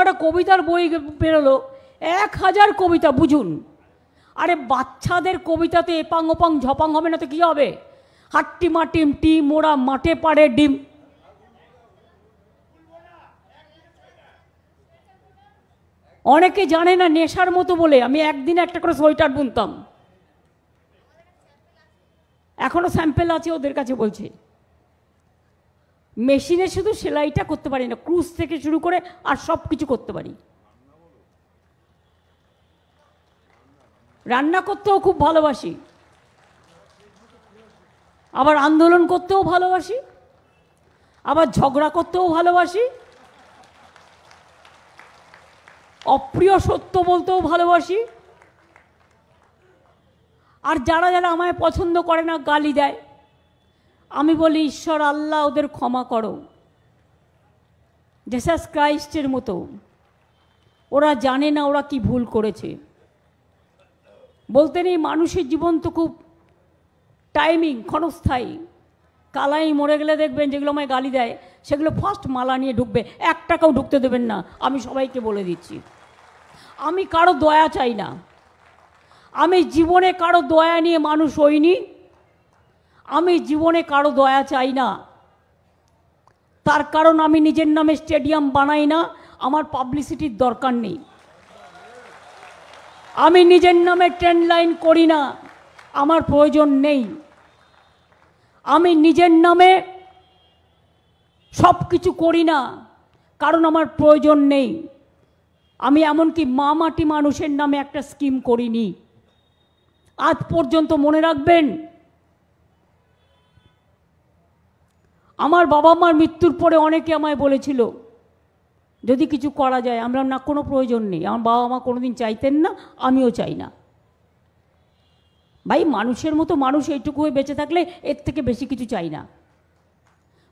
একটা কবিতার বই বেরোলো, 1000 কবিতা, বুঝুন। আরে বাচ্চাদের কবিতাতে এপাং ওপাং ঝপাং হবে না তো কি হবে? হাট্টি মাটিম টিম ওরা মাঠে পাড়ে ডিম। অনেকে জানে না নেশার মতো বলে আমি একদিন একটা করে সোয়েটার বুনতাম, এখনো স্যাম্পেল আছে ওদের কাছে। বলছে মেশিনে শুধু সেলাইটা করতে পারি না, ক্রুজ থেকে শুরু করে আর সব কিছু করতে পারি। রান্না করতেও খুব ভালোবাসি, আবার আন্দোলন করতেও ভালোবাসি, আবার ঝগড়া করতেও ভালোবাসি, অপ্রিয় সত্য বলতেও ভালোবাসি। আর যারা যারা আমায় পছন্দ করে না, গালি দেয়, আমি বলি ঈশ্বর আল্লাহ ওদের ক্ষমা করো, জেসাস ক্রাইস্টের মতো। ওরা জানে না ওরা কি ভুল করেছে। বলতে নেই মানুষের জীবন তো খুব টাইমিং, ক্ষণস্থায়ী। কালাই মরে গেলে দেখবেন যেগুলো আমায় গালি দেয় সেগুলো ফার্স্ট মালা নিয়ে ঢুকবে, 1 টাকাও ঢুকতে দেবেন না, আমি সবাইকে বলে দিচ্ছি। আমি কারো দয়া চাই না, আমি জীবনে কারো দয়া নিয়ে মানুষ হইনি, আমি জীবনে কারো দয়া চাই না। তার কারণ আমি নিজের নামে স্টেডিয়াম বানাই না, আমার পাবলিসিটির দরকার নেই। আমি নিজের নামে ট্রেন লাইন করি না, আমার প্রয়োজন নেই। আমি নিজের নামে সব কিছু করি না, কারণ আমার প্রয়োজন নেই। আমি এমনকি মা মাটি মানুষের নামে একটা স্কিম করিনি আজ পর্যন্ত। মনে রাখবেন, আমার বাবা মার মৃত্যুর পরে অনেকে আমায় বলেছিল যদি কিছু করা যায়। আমরা না, কোনো প্রয়োজন নেই। আমার বাবা মা কোনোদিন চাইতেন না, আমিও চাই না। ভাই মানুষের মতো মানুষ এইটুকু হয়ে বেঁচে থাকলে এর থেকে বেশি কিছু চাই না।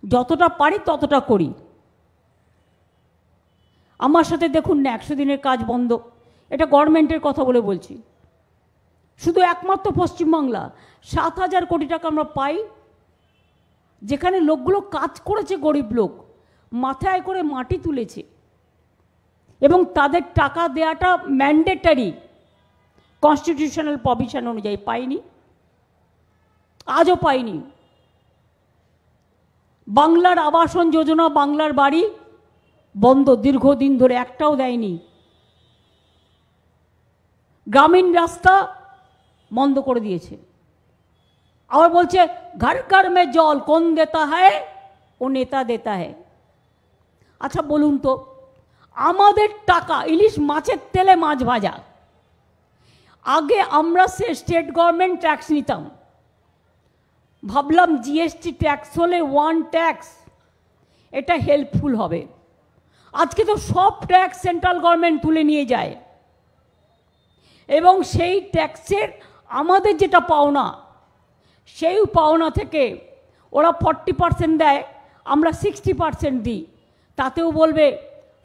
যতটা পারি ততটা করি। আমার সাথে দেখুন না, 100 দিনের কাজ বন্ধ, এটা গভর্নমেন্টের কথা বলে বলছি। শুধু একমাত্র পশ্চিমবাংলা 7,000 কোটি টাকা আমরা পাই, যেখানে লোকগুলো কাজ করেছে, গরিব লোক মাথায় করে মাটি তুলেছে, এবং তাদের টাকা দেওয়াটা ম্যান্ডেটারি কনস্টিটিউশনাল প্রভিশন অনুযায়ী। পাইনি, আজও পাইনি। বাংলার আবাসন যোজনা, বাংলার বাড়ি বন্ধ দীর্ঘদিন ধরে, একটাও দেয়নি। গ্রামীণ রাস্তা বন্ধ করে দিয়েছে। আবার বলছে ঘর ঘর মে জল কোন দেতা হ্যায়, ও নেতা দেতা হ্যায়। আচ্ছা বলুন তো, আমাদের টাকা, ইলিশ মাছের তেলে মাছ ভাজা, আগে আমরা স্টেট গভর্নমেন্ট ট্যাক্স নিতাম, ভাবলাম জিএসটি ট্যাক্স হলে 1 ট্যাক্স, এটা হেল্পফুল হবে। আজকে তো সব ট্যাক্স সেন্ট্রাল গভর্নমেন্ট তুলে নিয়ে যায়, এবং সেই ট্যাক্সের আমাদের যেটা পাওনা, সেই পাওনা থেকে ওরা 40% দেয়, আমরা 60% দিই। তাতেও বলবে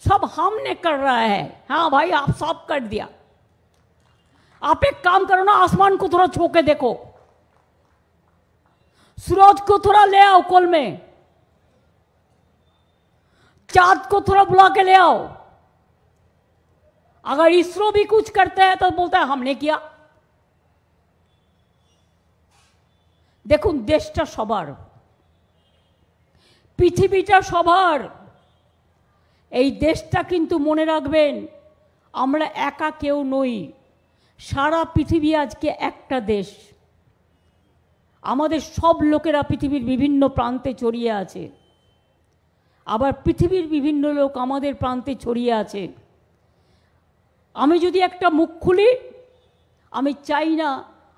सब हमने कर रहा है। हाँ भाई, आप सब कर दिया। आप एक काम करो ना, आसमान को थोड़ा छू के देखो, सूरज को थोड़ा ले आओ कोल में, चांद को थोड़ा बुला के ले आओ। अगर इसरो भी कुछ करता है तो बोलता है हमने किया। দেখুন, দেশটা সবার, পৃথিবীটা সবার। এই দেশটা কিন্তু মনে রাখবেন, আমরা একা কেউ নই। সারা পৃথিবী আজকে একটা দেশ। আমাদের সব লোকেরা পৃথিবীর বিভিন্ন প্রান্তে ছড়িয়ে আছে, আবার পৃথিবীর বিভিন্ন লোক আমাদের প্রান্তে ছড়িয়ে আছে। আমি যদি একটা মুখ খুলি, আমি চাই না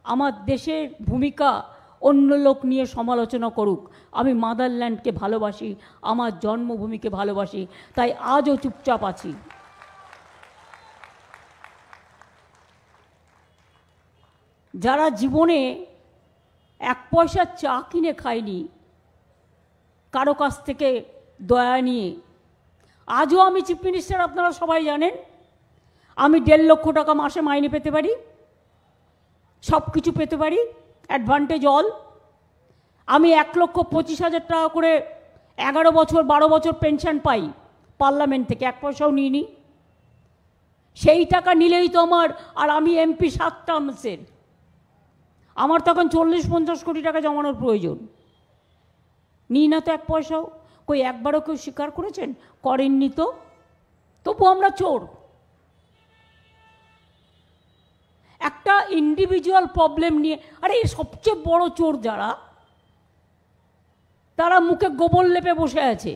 আমার দেশের ভূমিকা অন্য লোক নিয়ে সমালোচনা করুক। আমি মাদারল্যান্ডকে ভালোবাসি, আমার জন্মভূমিকে ভালোবাসি, তাই আজও চুপচাপ আছি। যারা জীবনে 1 পয়সা চা কিনে খায়নি কারো কাছ থেকে দয়া নিয়ে, আজও আমি চিফ মিনিস্টার, আপনারা সবাই জানেন। আমি 1.5 লক্ষ টাকা মাসে মাইনে পেতে পারি, সব কিছু পেতে পারি, অ্যাডভান্টেজ অল। আমি 1,25,000 টাকা করে 11 বছর 12 বছর পেনশন পাই পার্লামেন্ট থেকে, 1 পয়সাও নিইনি। সেই টাকা নিলেই তো আমার, আর আমি এমপি 7 টার্মসের, আমার তখন 40-50 কোটি টাকা জমানোর প্রয়োজন। নিই না তো এক পয়সাও। কই একবারও কেউ স্বীকার করেছেন? করেননি তো। তবু আমরা চোর। একটা ইন্ডিভিজুয়াল প্রবলেম নিয়ে, আরে সবচেয়ে বড় চোর যারা, তারা মুখে গোবর লেপে বসে আছে।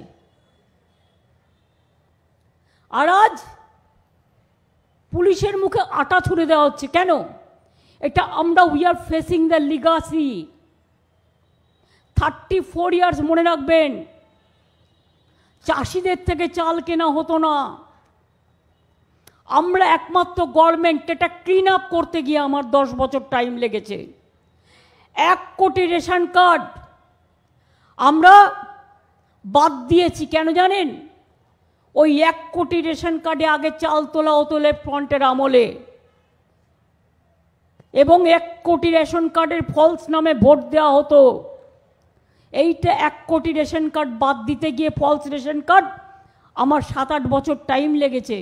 আর আজ পুলিশের মুখে আটা ছুড়ে দেওয়া হচ্ছে। কেন? এটা আমরা we are facing the Legacy. 34 years মনে রাখবেন, চাষিদের থেকে চাল কেনা হতো না। আমরা একমাত্র গভর্নমেন্ট, এটা ক্লিন আপ করতে গিয়ে আমার 10 বছর টাইম লেগেছে। 1 কোটি রেশন কার্ড আমরা বাদ দিয়েছি। কেন জানেন? ওই 1 কোটি রেশন কার্ডে আগে চাল তোলা হতো লেফট ফ্রন্টের আমলে, এবং 1 কোটি রেশন কার্ডের ফলস নামে ভোট দেওয়া হতো। এইটা 1 কোটি রেশন কার্ড বাদ দিতে গিয়ে, ফলস রেশন কার্ড, আমার 7-8 বছর টাইম লেগেছে।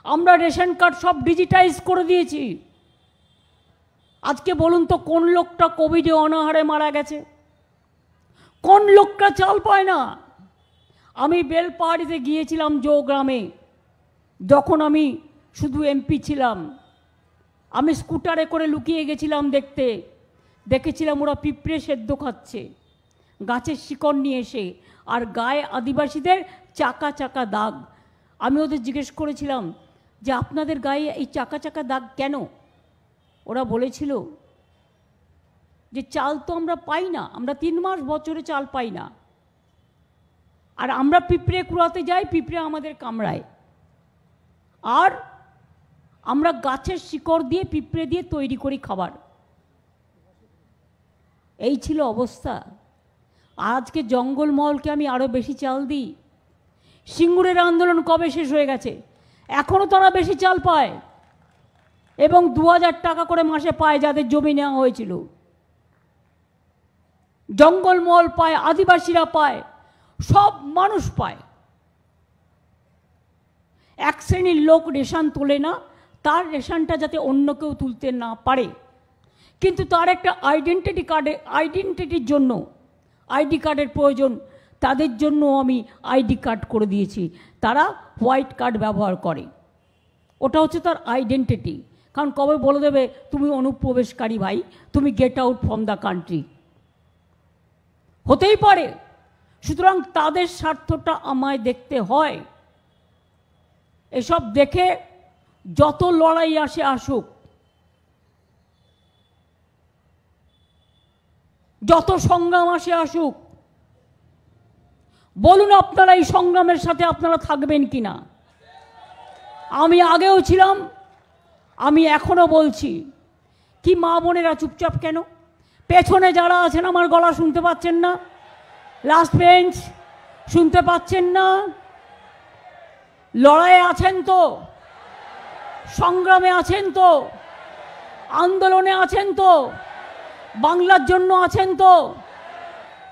আমরা রেশন কার্ড সব ডিজিটাইজ করে দিয়েছি। আজকে বলুন তো, কোন লোকটা কোভিডে অনাহারে মারা গেছে? কোন লোকটা চাল পায় না? আমি বেলপাহাড়িতে গিয়েছিলাম গ্রামে, যখন আমি শুধু এমপি ছিলাম। আমি স্কুটারে করে লুকিয়ে গেছিলাম দেখতে। দেখেছিলাম ওরা পিঁপড়ে সেদ্ধ খাচ্ছে গাছের শিকড় নিয়ে এসে, আর গায়ে আদিবাসীদের চাকা চাকা দাগ। আমি ওদের জিজ্ঞেস করেছিলাম যে আপনাদের গায়ে এই চাকা চাকা দাগ কেন? ওরা বলেছিল যে চাল তো আমরা পাই না, আমরা 3 মাস বছরে চাল পাই না, আর আমরা পিঁপড়ে কুড়াতে যাই, পিঁপড়ে আমাদের কামড়ায়, আর আমরা গাছের শিকড় দিয়ে পিঁপড়ে দিয়ে তৈরি করি খাবার। এই ছিল অবস্থা। আজকে জঙ্গলমহলকে আমি আরও বেশি চাল দিই। সিঙ্গুরের আন্দোলন কবে শেষ হয়ে গেছে? এখনও তারা বেশি চাল পায়, এবং 2000 টাকা করে মাসে পায় যাদের জমি নেওয়া হয়েছিল। জঙ্গলমহল পায়, আদিবাসীরা পায়, সব মানুষ পায়। এক শ্রেণীর লোক রেশন তোলে না, তার রেশনটা যাতে অন্য কেউ তুলতে না পারে, কিন্তু তার একটা আইডেন্টিটির জন্য আইডি কার্ডের প্রয়োজন। তাদের জন্য আমি আইডি কার্ড করে দিয়েছি। তারা হোয়াইট কার্ড ব্যবহার করে, ওটা হচ্ছে তার আইডেন্টিটি। কারণ কবে বলে দেবে তুমি অনুপ্রবেশকারী ভাই, তুমি get out from the country, হতেই পারে। সুতরাং তাদের স্বার্থটা আমায় দেখতে হয়। এসব দেখে যত লড়াই আসে আসুক, যত সংগ্রাম আসে আসুক, বলুন আপনারা এই সংগ্রামের সাথে আপনারা থাকবেন কিনা? আমি আগেও ছিলাম, আমি এখনো বলছি। কি মা বোনেরা চুপচাপ কেন? পেছনে যারা আছেন আমার গলা শুনতে পাচ্ছেন না? লাস্ট বেঞ্চ শুনতে পাচ্ছেন না? লড়াইয়ে আছেন তো? সংগ্রামে আছেন তো? আন্দোলনে আছেন তো? বাংলার জন্য আছেন তো?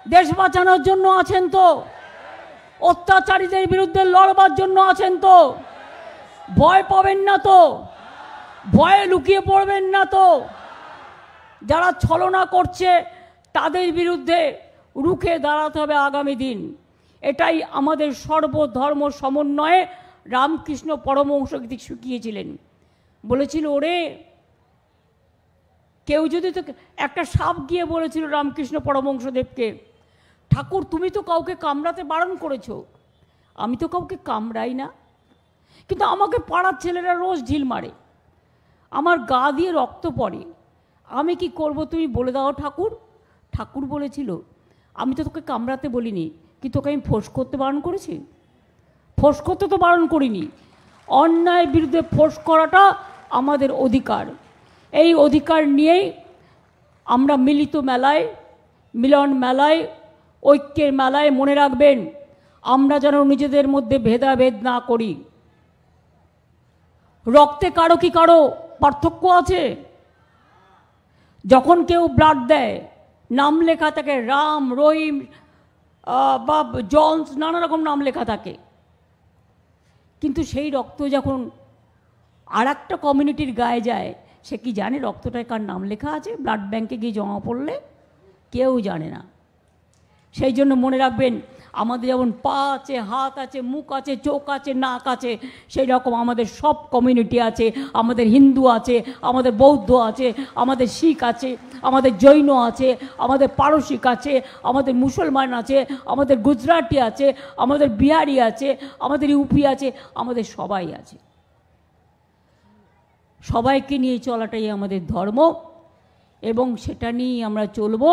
দেশ বাঁচানোর জন্য আছেন তো? অত্যাচারীদের বিরুদ্ধে লড়বার জন্য আছেন তো? ভয় পাবেন না তো? ভয়ে লুকিয়ে পড়বেন না তো? যারা ছলনা করছে তাদের বিরুদ্ধে রুখে দাঁড়াতে হবে আগামী দিন। এটাই আমাদের সর্বধর্ম সমন্বয়ে রামকৃষ্ণ পরমহংস শিখিয়েছিলেন। বলেছিল, ওরে কেউ যদি তো, একটা সাপ গিয়ে বলেছিল রামকৃষ্ণ পরমহংসদেবকে, ঠাকুর তুমি তো কাউকে কামড়াতে বারণ করেছো। আমি তো কাউকে কামড়াই না, কিন্তু আমাকে পাড়ার ছেলেরা রোজ ঢিল মারে, আমার গা দিয়ে রক্ত পড়ে, আমি কি করব তুমি বলে দাও ঠাকুর। ঠাকুর বলেছিল, আমি তো তোকে কামড়াতে বলিনি, কি তোকে আমি ফোঁস করতে বারণ করেছি? ফোঁস করতে তো বারণ করিনি। অন্যায়ের বিরুদ্ধে ফোঁস করাটা আমাদের অধিকার। এই অধিকার নিয়েই আমরা মিলিত মেলায়, মিলন মেলায়, ঐক্যের মেলায়, মনে রাখবেন আমরা যেন নিজেদের মধ্যে ভেদাভেদ না করি। রক্তে কারো কি কারো পার্থক্য আছে? যখন কেউ ব্লাড দেয়, নাম লেখা থাকে রাম, রহিম বা জনস, নানা রকম নাম লেখা থাকে, কিন্তু সেই রক্ত যখন আর একটা কমিউনিটির গায়ে যায়, সে কি জানে রক্তটায় কার নাম লেখা আছে ব্লাড ব্যাংকে গিয়ে জমা পড়লে? কেউ জানে না। সেই জন্য মনে রাখবেন, আমাদের যেমন পা আছে, হাত আছে, মুখ আছে, চোখ আছে, নাক আছে, সেই রকম আমাদের সব কমিউনিটি আছে। আমাদের হিন্দু আছে, আমাদের বৌদ্ধ আছে, আমাদের শিখ আছে, আমাদের জৈন আছে, আমাদের পারসিক আছে, আমাদের মুসলমান আছে, আমাদের গুজরাটি আছে, আমাদের বিহারি আছে, আমাদের ইউপি আছে, আমাদের সবাই আছে। সবাইকে নিয়ে চলাটাই আমাদের ধর্ম এবং সেটা নিয়েই আমরা চলব।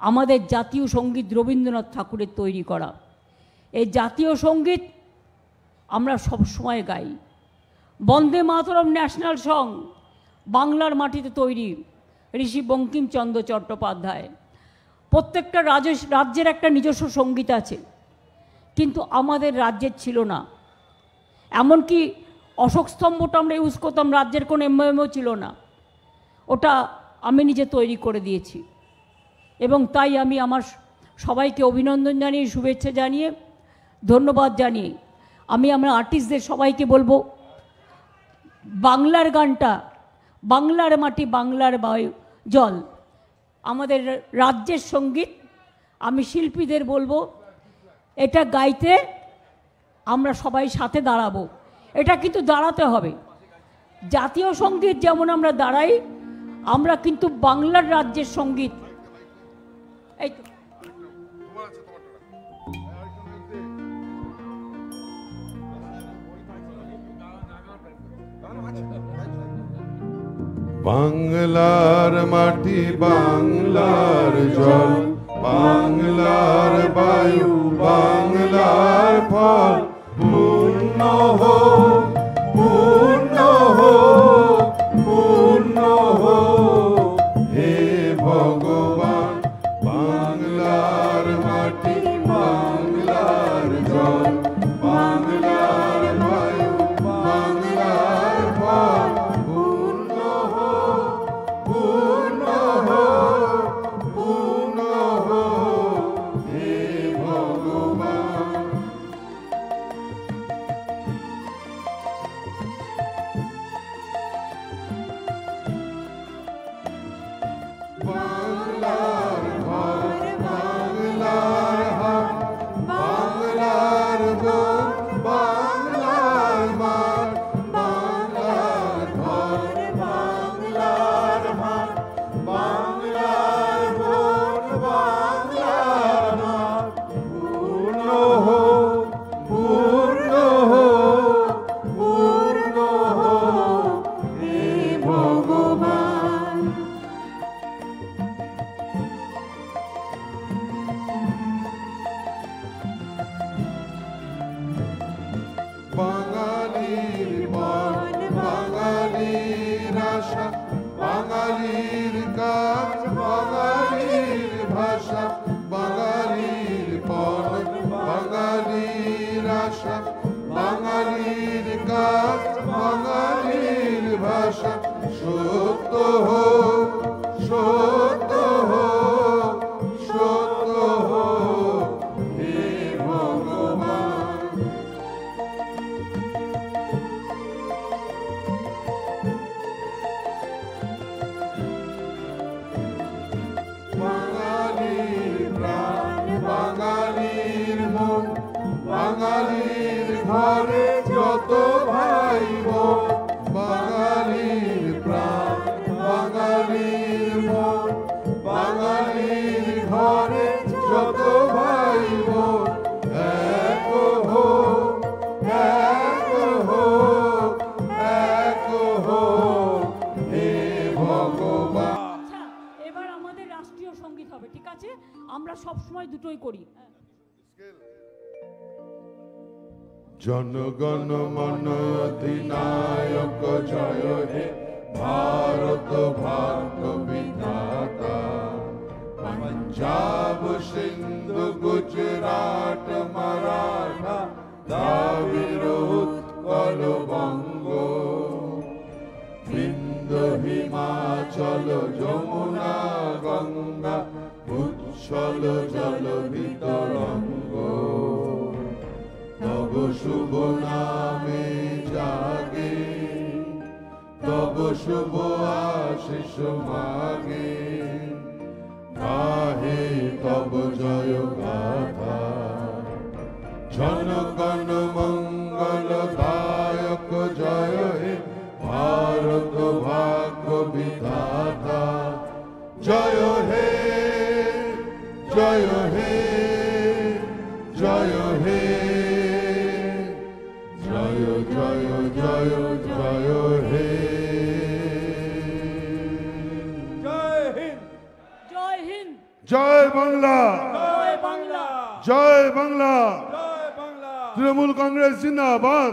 আমাদের জাতীয় সঙ্গীত রবীন্দ্রনাথ ঠাকুরের তৈরি করা। এই জাতীয় সঙ্গীত আমরা সব সময় গাই। বন্দে মাতরম ন্যাশনাল সং বাংলার মাটিতে তৈরি, ঋষি বঙ্কিমচন্দ্র চট্টোপাধ্যায়। প্রত্যেকটা রাজ্যের একটা নিজস্ব সঙ্গীত আছে, কিন্তু আমাদের রাজ্যের ছিল না। এমনকি অশোক স্তম্ভটা আমরা ইউজ করতাম, রাজ্যের কোনো এমএমও ছিল না, ওটা আমি নিজে তৈরি করে দিয়েছি। এবং তাই আমি আমার সবাইকে অভিনন্দন জানিয়ে, শুভেচ্ছা জানিয়ে, ধন্যবাদ জানিয়ে আমি আমার আর্টিস্টদের সবাইকে বলবো, বাংলার গানটা, বাংলার মাটি, বাংলার বায়ু জল আমাদের রাজ্যের সঙ্গীত। আমি শিল্পীদের বলবো এটা গাইতে আমরা সবাই সাথে দাঁড়াবো। এটা কিন্তু দাঁড়াতে হবে। জাতীয় সঙ্গীত যেমন আমরা দাঁড়াই, আমরা কিন্তু বাংলার রাজ্যের সঙ্গীত, এই তো বাংলার মাটি, বাংলার জল, বাংলার বায়ু, বাংলার ফল, পূর্ণ হোক, পূর্ণ হোক, পূর্ণ হোক হে ভগবান। বাংলার মাটি, বাংলার জল, বাংলার বায়ু, বাংলার ফল, পূর্ণ হোক, পূর্ণ হোক, পূর্ণ হোক হে ভগবান। বাংলার ঘর, বাংলার হাট, বাংলার বন, বাংলার মাঠ, বাংলার ঘর, বাংলার হাট, বাংলার বন, বাংলার মাঠ, পূর্ণ হোক, পূর্ণ হোক, পূর্ণ হোক হে ভগবান। বাঙালির মন, বাঙালির আশা, বাঙালির কাজ, বাঙালির ভাষা, বাঙালির পণ, বাঙালির আশা, বাঙালির কাজ, বাঙালির ভাষা, সত্য হোক, সত্য হোক, সত্য হোক হে ভগবান। বাঙালির প্রাণ, বাঙালির মন, বাঙালির ঘরে যত ভাই বোন, বাঙালির প্রাণ, বাঙালির মন, বাঙালির ঘরে যত ভাই বোন, এক হোক, এক হোক, এক হোক হে ভগবান। আচ্ছা, এবার আমাদের রাষ্ট্রীয় সঙ্গীত হবে, ঠিক আছে? আমরা সব সময় দুটোই করি। জনগণ মন অধিনায়ক জয় হে ভারত ভাগ্য বিধাতা। পঞ্জাব সিন্ধু গুজরাট মারাঠা দ্রাবিড় উৎকল বঙ্গ, বিন্ধ্য হিমাচল যমুনা গঙ্গা উচ্ছল জল বিতরঙ্গ। তব শুভ নামে জাগে শুভ আশিস মাগে গাহে তব জয় গাথা জনগণ মঙ্গল দায়ক জয় হে ভারত ভাগ্য বিধাতা জয় হে জয় হে জয় হে জয় জয় জয় জয় হে জয় হিন্দ জয় হিন্দ, জয় বাংলা জয় বাংলা, জয় বাংলা জয় বাংলা তৃণমূল কংগ্রেস জিন্দাবাদ